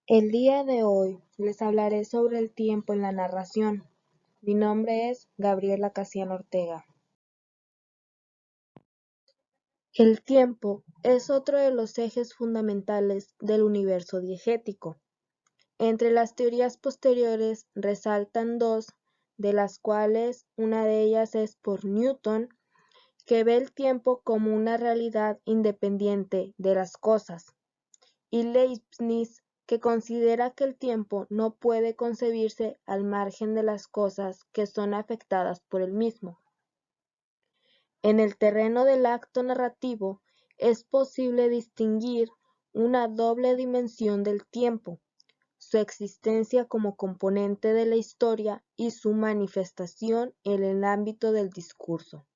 El día de hoy les hablaré sobre el tiempo en la narración. Mi nombre es Gabriela Casiano Ortega. El tiempo es otro de los ejes fundamentales del universo diegético. Entre las teorías posteriores resaltan dos, de las cuales una de ellas es por Newton, que ve el tiempo como una realidad independiente de las cosas, y Leibniz, que considera que el tiempo no puede concebirse al margen de las cosas que son afectadas por el mismo. En el terreno del acto narrativo es posible distinguir una doble dimensión del tiempo, su existencia como componente de la historia y su manifestación en el ámbito del discurso.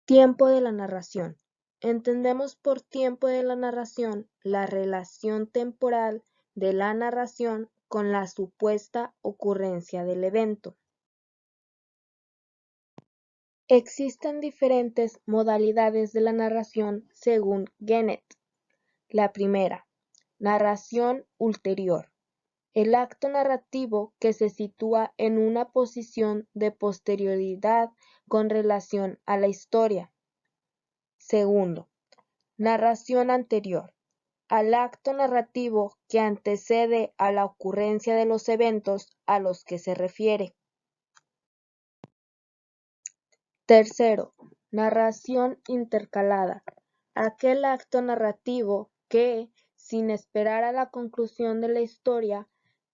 Tiempo de la narración. Entendemos por tiempo de la narración la relación temporal de la narración con la supuesta ocurrencia del evento. Existen diferentes modalidades de la narración según Gennett. La primera, narración ulterior. El acto narrativo que se sitúa en una posición de posterioridad con relación a la historia. Segundo, narración anterior, al acto narrativo que antecede a la ocurrencia de los eventos a los que se refiere. Tercero, narración intercalada, aquel acto narrativo que, sin esperar a la conclusión de la historia,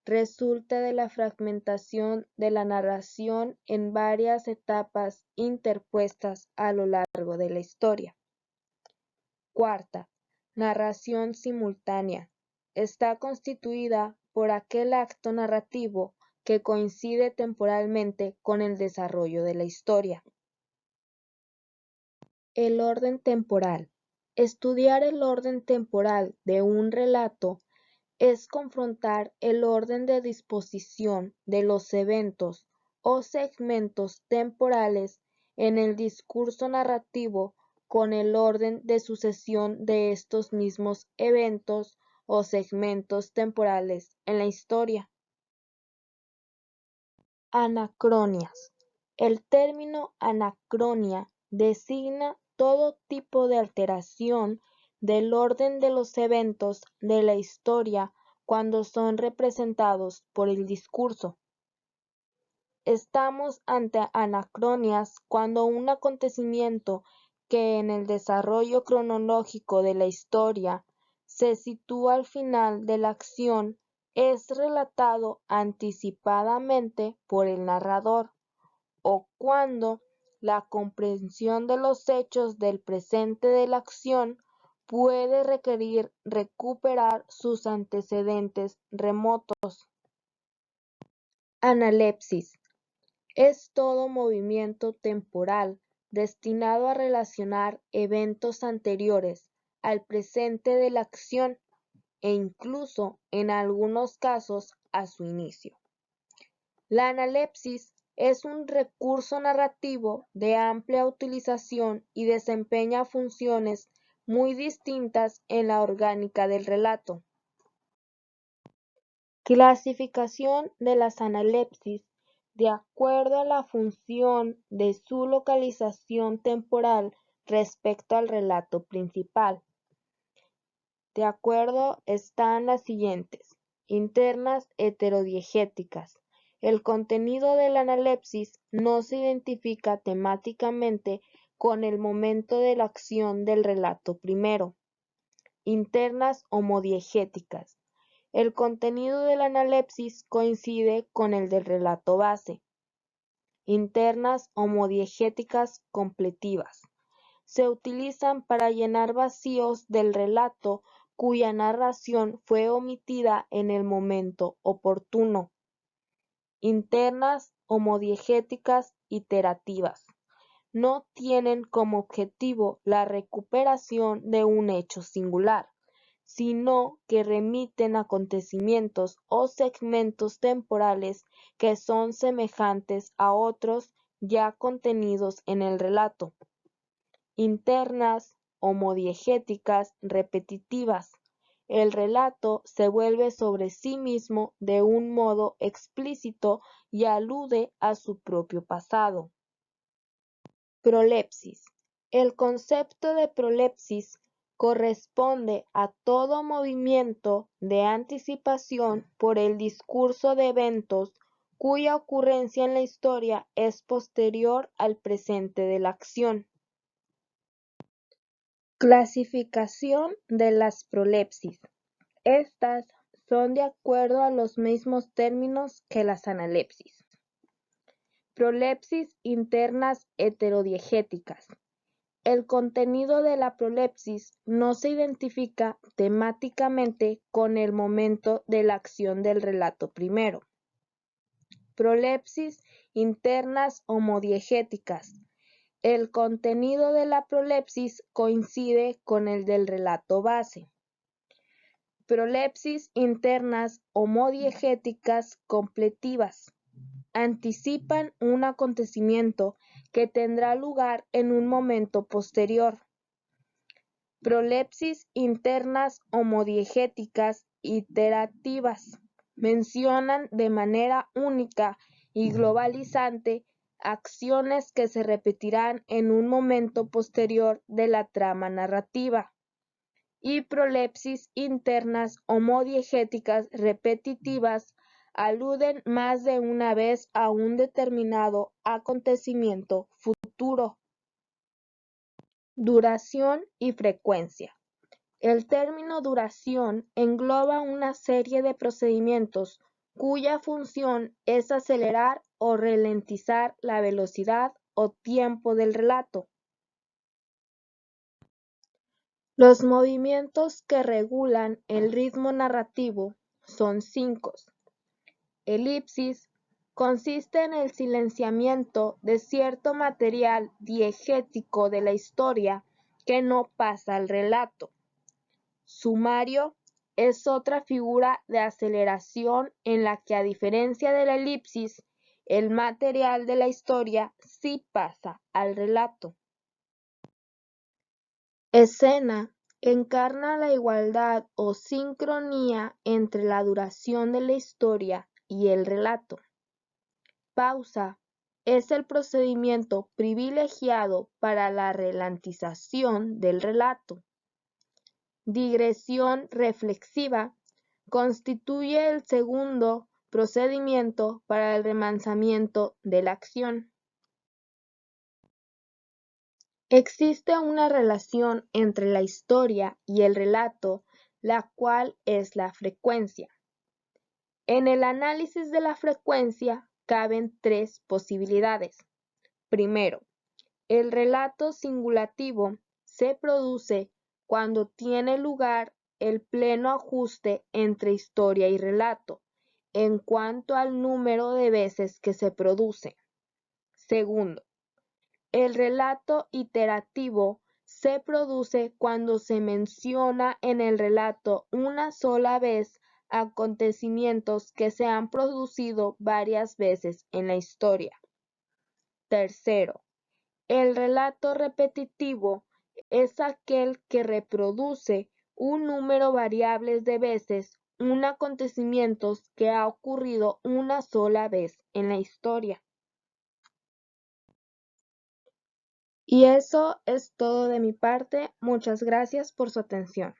resulta de la fragmentación de la narración en varias etapas interpuestas a lo largo de la historia. Cuarta, narración simultánea. Está constituida por aquel acto narrativo que coincide temporalmente con el desarrollo de la historia. El orden temporal. Estudiar el orden temporal de un relato es confrontar el orden de disposición de los eventos o segmentos temporales en el discurso narrativo con el orden de sucesión de estos mismos eventos o segmentos temporales en la historia. Anacronias. El término anacronia designa todo tipo de alteración del orden de los eventos de la historia cuando son representados por el discurso. Estamos ante anacronias cuando un acontecimiento que en el desarrollo cronológico de la historia se sitúa al final de la acción es relatado anticipadamente por el narrador, o cuando la comprensión de los hechos del presente de la acción puede requerir recuperar sus antecedentes remotos. Analepsis. Es todo movimiento temporal destinado a relacionar eventos anteriores al presente de la acción e incluso, en algunos casos, a su inicio. La analepsis es un recurso narrativo de amplia utilización y desempeña funciones muy distintas en la orgánica del relato. Clasificación de las analepsis de acuerdo a la función de su localización temporal respecto al relato principal. De acuerdo están las siguientes: internas heterodiegéticas. El contenido de la analepsis no se identifica temáticamente con el momento de la acción del relato primero. Internas homodiegéticas. El contenido de la analepsis coincide con el del relato base. Internas homodiegéticas completivas. Se utilizan para llenar vacíos del relato cuya narración fue omitida en el momento oportuno. Internas homodiegéticas iterativas. No tienen como objetivo la recuperación de un hecho singular, sino que remiten acontecimientos o segmentos temporales que son semejantes a otros ya contenidos en el relato. Internas homodiegéticas repetitivas. el relato se vuelve sobre sí mismo de un modo explícito y alude a su propio pasado. Prolepsis. El concepto de prolepsis corresponde a todo movimiento de anticipación por el discurso de eventos cuya ocurrencia en la historia es posterior al presente de la acción. Clasificación de las prolepsis. Estas son de acuerdo a los mismos términos que las analepsis. Prolepsis internas heterodiegéticas. El contenido de la prolepsis no se identifica temáticamente con el momento de la acción del relato primero. Prolepsis internas homodiegéticas. El contenido de la prolepsis coincide con el del relato base. Prolepsis internas homodiegéticas completivas. Anticipan un acontecimiento que tendrá lugar en un momento posterior. Prolepsis internas homodiegéticas iterativas. Mencionan de manera única y globalizante acciones que se repetirán en un momento posterior de la trama narrativa. Y prolepsis internas homodiegéticas repetitivas aluden más de una vez a un determinado acontecimiento futuro. Duración y frecuencia. El término duración engloba una serie de procedimientos cuya función es acelerar o ralentizar la velocidad o tiempo del relato. Los movimientos que regulan el ritmo narrativo son 5. Elipsis consiste en el silenciamiento de cierto material diegético de la historia que no pasa al relato. Sumario es otra figura de aceleración en la que, a diferencia de la elipsis, el material de la historia sí pasa al relato. Escena encarna la igualdad o sincronía entre la duración de la historia y el relato. Pausa es el procedimiento privilegiado para la ralentización del relato. Digresión reflexiva constituye el segundo procedimiento para el remansamiento de la acción. Existe una relación entre la historia y el relato, la cual es la frecuencia. En el análisis de la frecuencia caben 3 posibilidades. Primero, el relato singulativo se produce cuando tiene lugar el pleno ajuste entre historia y relato, en cuanto al número de veces que se produce. Segundo, el relato iterativo se produce cuando se menciona en el relato una sola vez acontecimientos que se han producido varias veces en la historia. Tercero, el relato repetitivo es aquel que reproduce un número variable de veces un acontecimiento que ha ocurrido una sola vez en la historia. Y eso es todo de mi parte. Muchas gracias por su atención.